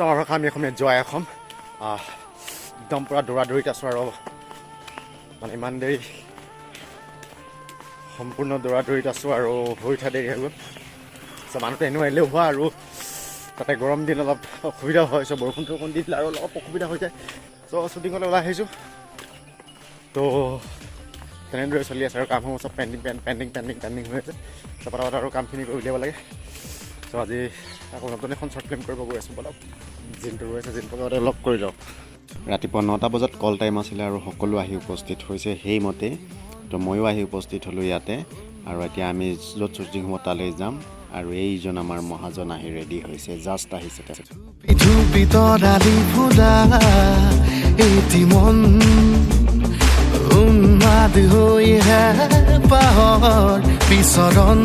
Our family come enjoy home. Dump a dura as well. Monday. Humpuno dura as well. Who had a some anyway live war. But I grom did a lot of video voice of broken to did a lot of video. So something on the Hizu. So the Andrews are come home pending. So our company will level. So the এখন short film কৰিব গৈ আছো বলক জিনটো ৰৈছে জিনটো লক কৰি লওক ৰাতিপুৱা 9টা বজাত কল টাইম আছিল আৰু সকলো আহি উপস্থিত হৈছে হেই মতে তো ময়ো আহি উপস্থিত হলো ইয়াতে আৰু এতিয়া আমি য'ত শ্বুটিং হ'ব তালৈ যাম আৰু এইজন আমাৰ মহাজন আহি ৰেডি হৈছে জাস্ট আহিছে ধুপিতৰালি ফুলা এটি মন উন্মাদ হৈ হে পাহৰ বিচৰণ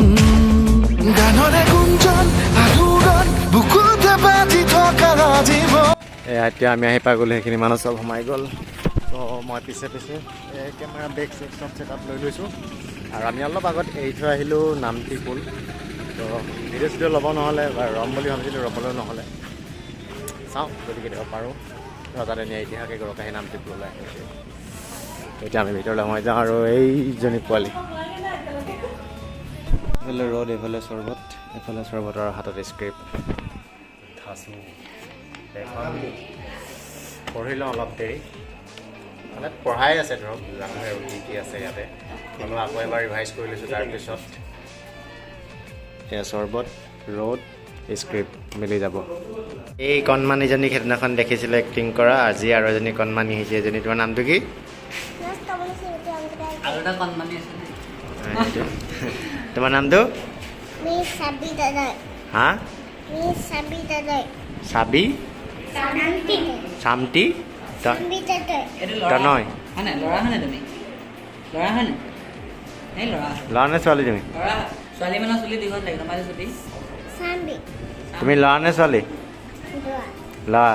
গানৰে গুঞ্জন আধুৰণ বুকুতে বাজি থকা জীৱন এতিয়া আমি আহি পাই গ'লো সেইখিনি মানুহ চব সোমাই গ'ল তো মই পিছে কেমেৰা বেগ চেক চব ছেটআপ লৈ লৈছোঁ আৰু আমি অলপ আগত এৰি থৈ আহিলোঁ নামটি পুল তো ভিডিঅ' ল'ব নহ'লে বা ৰম বুলি ভাবিছিলোঁ ৰ'বলৈ নহ'লে চাওঁ যদি কেতিয়াবা পাৰোঁ ৰজাদিনীয়া ইতিহাসে গৰকা সেই নামটি পুললৈ আহিছে এতিয়া আমি ভিতৰলৈ সোমাই যাওঁ আৰু এইজনী পোৱালি এফালে ৰ'দ এফালে চৰ্বতৰ হাতত স্ক্ৰিপ্ট ধাচু এখন পঢ়ি লওঁ অলপ দেৰি মানে পঢ়াই আছে ধৰক জানোৱে কি আছে ইয়াতে অলপ আকৌ এবাৰ ৰিভাইজ কৰি লৈছোঁ তাৰপিছত এয়া চৰ্বত ৰ'দ স্ক্ৰিপ্ট মিলি যাব এই কণমানিজনী সেইদিনাখন দেখিছিলোঁ এক্টিং কৰা আজি আৰু এজনী কণমানি আহিছে এজনী তোমাৰ নামটো কি তোমাৰ নামটো হা চাবি চামটি নহয় ল'ৰা নে ছোৱালী তুমি ল'ৰা নে ছোৱালী ল'ৰা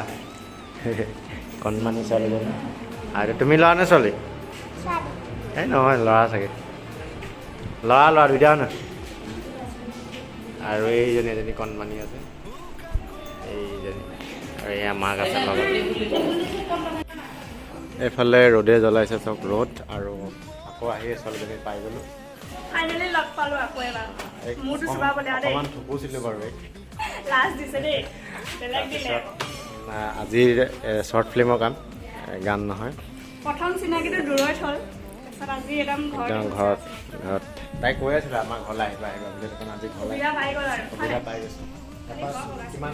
কণমানি ছোৱালীজনী আৰু তুমি ল'ৰা নে ছোৱালী এই নহয় ল'ৰা চাগে ল'ৰা দুইটা ন আৰু এইজনী এজনী কণমানি আছে এইজনী আৰু এয়া মাক আছে লগত এইফালে ৰ'দে জ্বলাইছে চব ৰ'দ আৰু আকৌ আহি ছোৱালীজনী পাই গ'লোঁ অকণমান থুকুছিলোঁ বাৰু আজিৰ শ্বৰ্ট ফিল্মৰ কাম গান নহয় প্ৰথম চিনাকিটো দূৰত হ'ল আজি একদম ঘৰত তাই কৈ আছিলে আমাৰ ঘৰলৈ আহিবা বুলি দেখোন আজি ঘৰলৈ সুবিধা পাই গৈছোঁ কিমান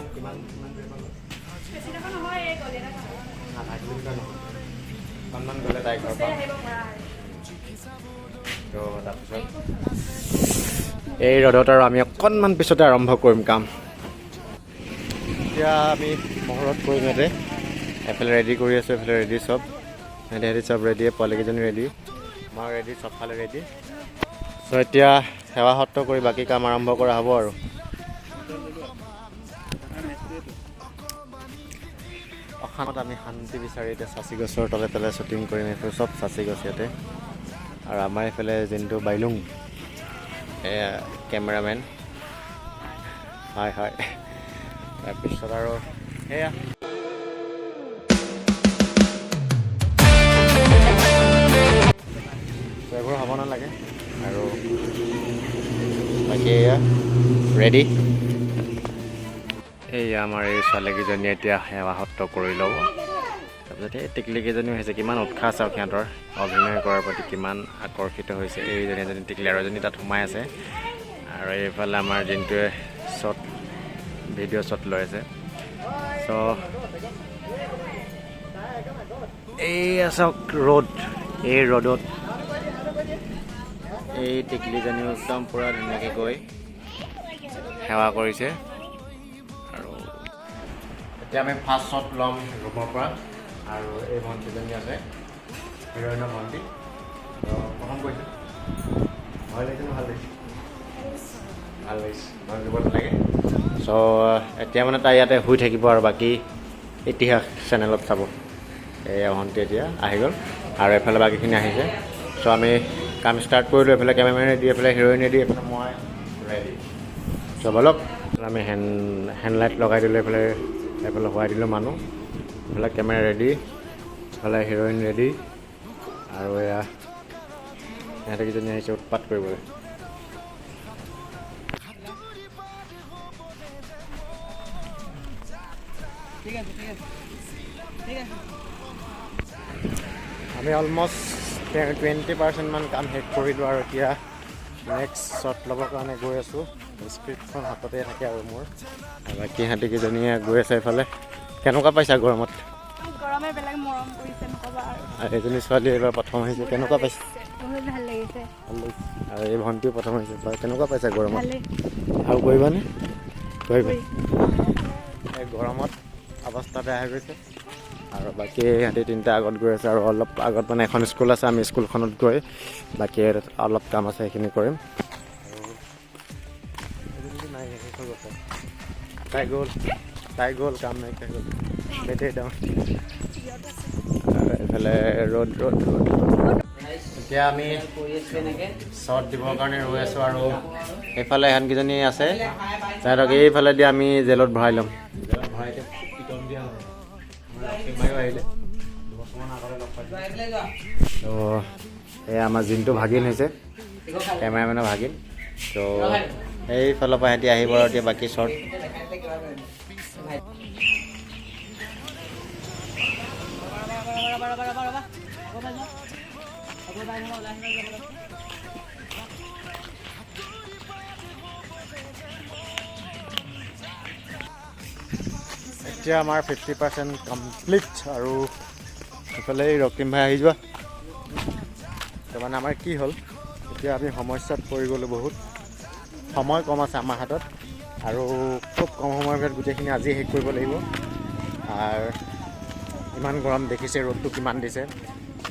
অকণমান গ'লে তাই ঘৰ পাম তো তাৰপিছত এই ৰ'দত আৰু আমি অকণমান পিছতে আৰম্ভ কৰিম কাম এতিয়া আমি মহৰত কৰিম ইয়াতে এফালে ৰেডি কৰি আছোঁ এফালে ৰেডি চব সিহঁতি চব ৰেডিয়ে পোৱালিকেইজনী ৰেডি মই ৰেডি চবফালে ৰেডি চ' এতিয়া সেৱা সত্ৰ কৰি বাকী কাম আৰম্ভ কৰা হ'ব আৰু অসমত আমি শান্তি বিচাৰি এতিয়া চাচি গছৰ তলে তলে শ্বুটিং কৰিম এইফালে চব চাচি গছ ইয়াতে আৰু আমাৰ এইফালে যোনটো বাইলুং এয়া কেমেৰামেন হয় তাৰপিছত আৰু সেয়া এইবোৰ হ'ব নালাগে আৰু বাকী এয়া ৰেডি এয়া আমাৰ এই ছোৱালীকেইজনীয়ে এতিয়া সেৱা সত্ৰ কৰি ল'ব তাৰপিছত এই টিকলিকেইজনীও হৈছে কিমান উৎসাহ চাওক সিহঁতৰ অভিনয় কৰাৰ প্ৰতি কিমান আকৰ্ষিত হৈছে এইজনী এজনী টিকলি আৰু এজনী তাত সোমাই আছে আৰু এইফালে আমাৰ যোনটোৱে ভিডিঅ' শ্বট লৈ আছে চ' এইয়া চাওক ৰ'দ এই ৰ'দত এই টিকলিজনীও একদম পূৰা ধুনীয়াকৈ গৈ সেৱা কৰিছে আৰু এতিয়া আমি ফাৰ্ষ্ট শ্বট ল'ম ৰুমৰ পৰা আৰু এই ভণ্টিজনী আছে হিৰইনৰ ভণ্টি প্ৰথম কৈছোঁ ভাল লাগিছে ভাল লাগিছে ভাল দিব নালাগে চ' এতিয়া মানে তাই ইয়াতে শুই থাকিব আৰু বাকী ইতিহাস চেনেলত চাব এই ভণ্টি এতিয়া আহি গ'ল আৰু এফালে বাকীখিনি আহিছে চ' আমি কাম ষ্টাৰ্ট কৰিলোঁ এইফালে কেমেৰামেন ৰেডি এইফালে হিৰইন ৰেডি এইফালে মই ৰেডি চ' বলক আমি হেণ্ড লাইট লগাই দিলোঁ এইফালে এইফালে হোৱাই দিলোঁ মানুহ, এইফালে কেমেৰা ৰেডি, এইফালে হিৰইন ৰেডি, আৰু এয়া সিহঁতে কেইজনী আহিছে উৎপাত কৰিবলৈ। আমি অলমষ্ট 20% মান কাম শেষ কৰিলোঁ আৰু এতিয়া নেক্সট শ্বট ল'বৰ কাৰণে গৈ আছোঁ। স্ক্ৰিপ্টখন হাততে থাকে আৰু মোৰ, বাকী সিহঁতে কেইজনীয়ে গৈ আছে এইফালে। কেনেকুৱা পাইছা গৰমত? গৰমে বেলেগ মৰম কৰিছে নক'বা আৰু। এজনী ছোৱালী এইবাৰ প্ৰথম আহিছে, কেনেকুৱা পাইছে? বহুত ভাল লাগিছে। আৰু এই ভণ্টিও প্ৰথম আহিছে, কেনেকুৱা পাইছা গৰমত? ভালেই। আৰু কৰিবানে? কৰিবা। এই গৰমত অৱস্থা বেয়া হৈ গৈছে, আৰু বাকী সিহঁতি তিনিটা আগত গৈ আছে, আৰু অলপ আগত মানে এখন স্কুল আছে, আমি স্কুলখনত গৈ বাকী অলপ কাম আছে সেইখিনি কৰিম। তাই গ'ল কাম নাইকিয়া গ'ল, বেটেই ডাউন। এইফালে ৰ'দ। এতিয়া আমি শ্বট দিবৰ কাৰণে ৰৈ আছোঁ, আৰু এইফালে এহেঁতকেইজনী আছে, তাহাঁতক এইফালে দি আমি জেলত ভৰাই ল'ম। জেলত ভৰাই দিম, পিটন দিয়া হ'ব। আহিলে তো এয়া আমাৰ জিনটো ভাগিন হৈছে, কেমেৰামেনৰ ভাগিন। তো এইফালৰ পৰা সিহঁতি আহিব আৰু এতিয়া বাকী শ্বট। এতিয়া আমাৰ 50% কমপ্লিট, আৰু এইফালে ৰক্তিম ভাই আহি যোৱা। তাৰমানে আমাৰ কি হ'ল, এতিয়া আমি সমস্যাত পৰি গ'লোঁ বহুত। সময় কম আছে আমাৰ হাতত, আৰু খুব কম সময়ৰ ভিতৰত গোটেইখিনি আজি শেষ কৰিব লাগিব। আৰু ইমান গৰম দেখিছে, ৰ'দটো কিমান দিছে।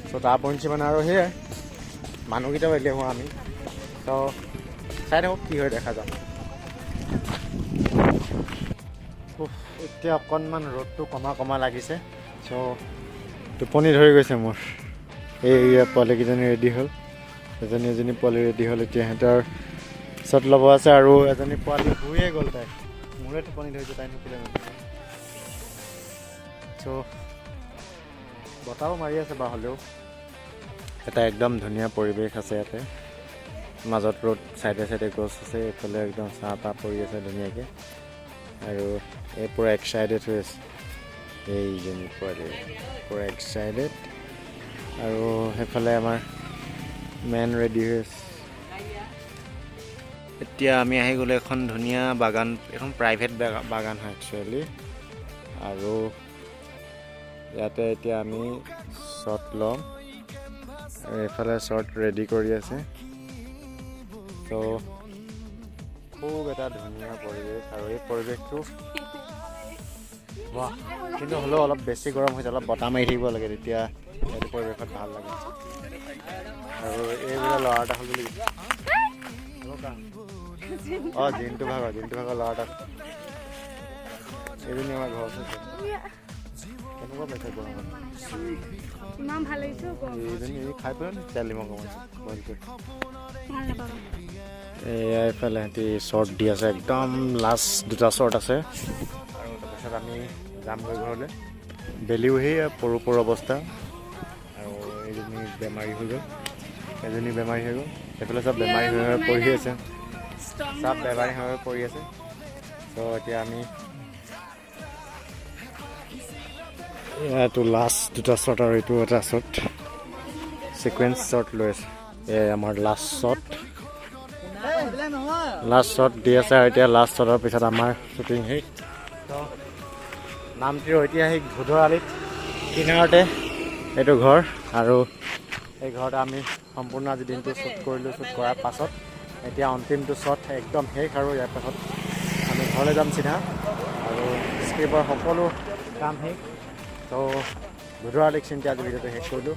চ' তাৰ পঞ্চি মানে আৰু সেয়াই মানুহকেইটাও এলেহুৱা আমি। ত' চাই থাকক কি হয়, দেখা যাওক। এতিয়া অকণমান ৰ'দটো কমা লাগিছে, চ' টোপনি ধৰি গৈছে মোৰ। এই পোৱালিকেইজনী ৰেডি হ'ল, এজনী পোৱালি ৰেডি হ'ল। এতিয়া সিহঁতৰ শ্বট ল'ব আছে, আৰু এজনী পোৱালি শুয়ে গ'ল, তাই মোৰে টোপনি ধৰিছে, তাই নুশুলে নহয়। চ' বতাহো মাৰি আছে বা হ'লেও এটা একদম ধুনীয়া পৰিৱেশ আছে ইয়াতে। মাজত ৰ'দ, চাইডে গছ আছে, এইফালে একদম চাহ তাহ পৰি আছে ধুনীয়াকৈ, আৰু এই পূৰা এক্সাইটেড হৈ আছে এইজনী পোৱালি, পূৰা এক্সাইটেড। আৰু সেইফালে আমাৰ মেন ৰেডি হৈ আছে। এতিয়া আমি আহি গ'লোঁ এখন ধুনীয়া বাগান, এখন প্ৰাইভেট বাগান হয় একচুৱেলি, আৰু ইয়াতে এতিয়া আমি শ্বট ল'ম। আৰু এইফালে শ্বট ৰেডি কৰি আছে। ত' খুব এটা ধুনীয়া পৰিৱেশ, আৰু এই পৰিৱেশটো বাহ, কিন্তু হ'লেও অলপ বেছি গৰম হৈছে, অলপ বতাহ মাৰি থাকিব লাগে, তেতিয়া এইটো পৰিৱেশত ভাল লাগে। আৰু এইবোৰে ল'ৰা এটা হ'ল বুলি জিনটো ভাগৰ ল'ৰা এটা, এইজনী আমাৰ ঘৰ আছে। কেনেকুৱা পাইছে গৰমত? ইমান ভাল লাগিছে। এইজনী খাই পেলাই নি তেল নিমখ এয়া এইফালে সিহঁতি শ্বৰ্ট দি আছে, একদম লাষ্ট দুটা শ্বৰ্ট আছে, আৰু তাৰপিছত আমি যামগৈ ঘৰলৈ। বেলিও সেই পৰু অৱস্থা, আৰু এইজনী বেমাৰী হৈ গ'ল, এজনী বেমাৰী হৈ গ'ল, সেইফালে চব বেমাৰী হৈ পৰি আছে, চব বেমাৰী হৈ পৰি আছে। ত' এতিয়া আমি এইটো লাষ্ট দুটা শ্বট, আৰু এইটো এটা শ্বট, ছিকুৱেঞ্চ শ্বট লৈ আছে। এই আমাৰ লাষ্ট শ্বট দি আছে, আৰু এতিয়া লাষ্ট শ্বটৰ পিছত আমাৰ শ্বুটিং সেই নামটিৰ ঐতিহাসিক ভোধৰ আলিত কিনাৰতে এইটো ঘৰ, আৰু এই ঘৰতে আমি সম্পূৰ্ণ আজি দিনটো শ্বুট কৰিলোঁ। শ্বুট কৰাৰ পাছত এতিয়া অন্তিমটো শ্বট একদম শেষ, আৰু ইয়াৰ পাছত আমি ঘৰলৈ যাম চিধা, আৰু স্ক্ৰিপ্টৰ সকলো কাম শেষ। ত' ভোধৰ আলিক চিন্তা আজি ভিডিঅ'টো শেষ কৰিলোঁ।